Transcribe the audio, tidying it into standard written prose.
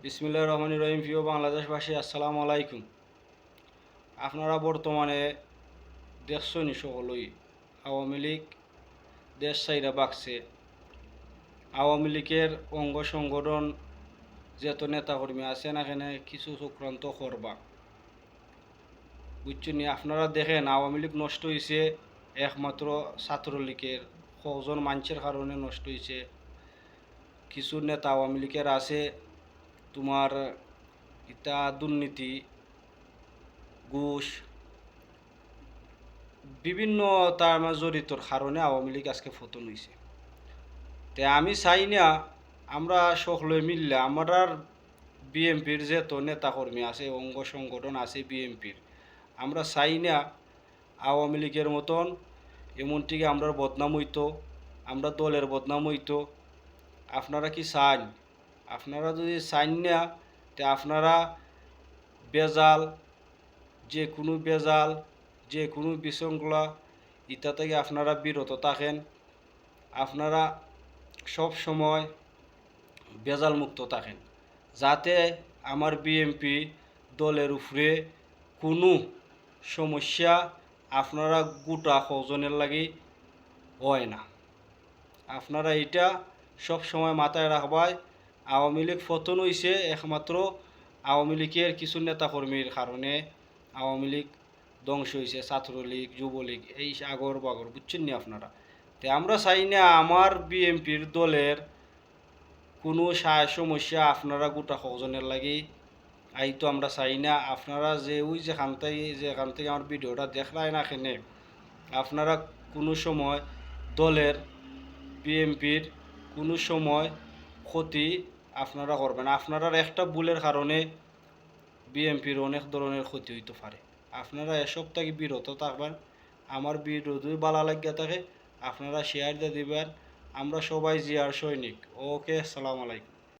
বিসমিল্লাহির রহমানির রহিম। প্রিয় বাংলাদেশবাসী, আসসালামু আলাইকুম। আপনারা বর্তমানে দেখছেনই সকলেই আওয়ামী লীগ দেশ চাইরা বাকছে। আওয়ামী লীগের অঙ্গ সংগঠন যত নেতাকর্মী আছেন এখানে কিছু চক্রান্ত করবা, বুঝছেন? আপনারা দেখেন আওয়ামী লীগ নষ্ট হয়েছে একমাত্র ছাত্রলীগের কজন মানুষের কারণে নষ্ট হয়েছে। কিছু নেতা আওয়ামী লীগের আছে তোমার ইটা দুর্নীতি, ঘুষ, বিভিন্ন তার জড়িতর কারণে আওয়ামী লীগ আজকে পতন হয়েছে। তে আমি চাই না আমরা সকলে মিললে আমার বিএমপির যে তো নেতাকর্মী আছে, অঙ্গ সংগঠন আছে বিএমপির, আমরা চাই না আওয়ামী লীগের মতন এমনটিকে আমরা বদনাম হইতো, আমরা দলের বদনাম হইতো। আপনারা কি চান? আপনারা যদি চান না, তে আপনারা বেজাল, যে কোনো বিশৃঙ্খলা ইটা থেকে আপনারা বিরত থাকেন। আপনারা সব সময় বেজাল মুক্ত থাকেন, যাতে আমার বিএমপি দলের উপরে কোনো সমস্যা আপনারা গোটা কজনের লাগি হয় না। আপনারা এটা সব সময় মাথায় রাখবাই। আওয়ামী লীগ পতন হয়েছে একমাত্র আওয়ামী লীগের কিছু নেতাকর্মীর কারণে। আওয়ামী লীগ ধ্বংস হয়েছে, ছাত্রলীগ, যুবলীগ, এই আগর বাগর, বুঝছেন নি আপনারা? তো আমরা চাই না আমার বিএমপির দলের কোনো সমস্যা আপনারা গোটা কজনের লাগি তো আমরা চাই না। আপনারা যে ওই যেখান থেকে আমার ভিডিওটা দেখলাই না, এখানে আপনারা কোনো সময় দলের বিএমপির কোনো সময় ক্ষতি আপনারা করবেন। আপনারা একটা ভুলের কারণে বিএমপির অনেক ধরনের ক্ষতি হইতে পারে। আপনারা এসব থেকে বিরত থাকবেন। আমার ভিডিও যদি ভালো লাগিয়া থাকে আপনারা শেয়ার দিয়ে দিবেন। আমরা সবাই জিয়ার সৈনিক। ওকে, আসসালামু আলাইকুম।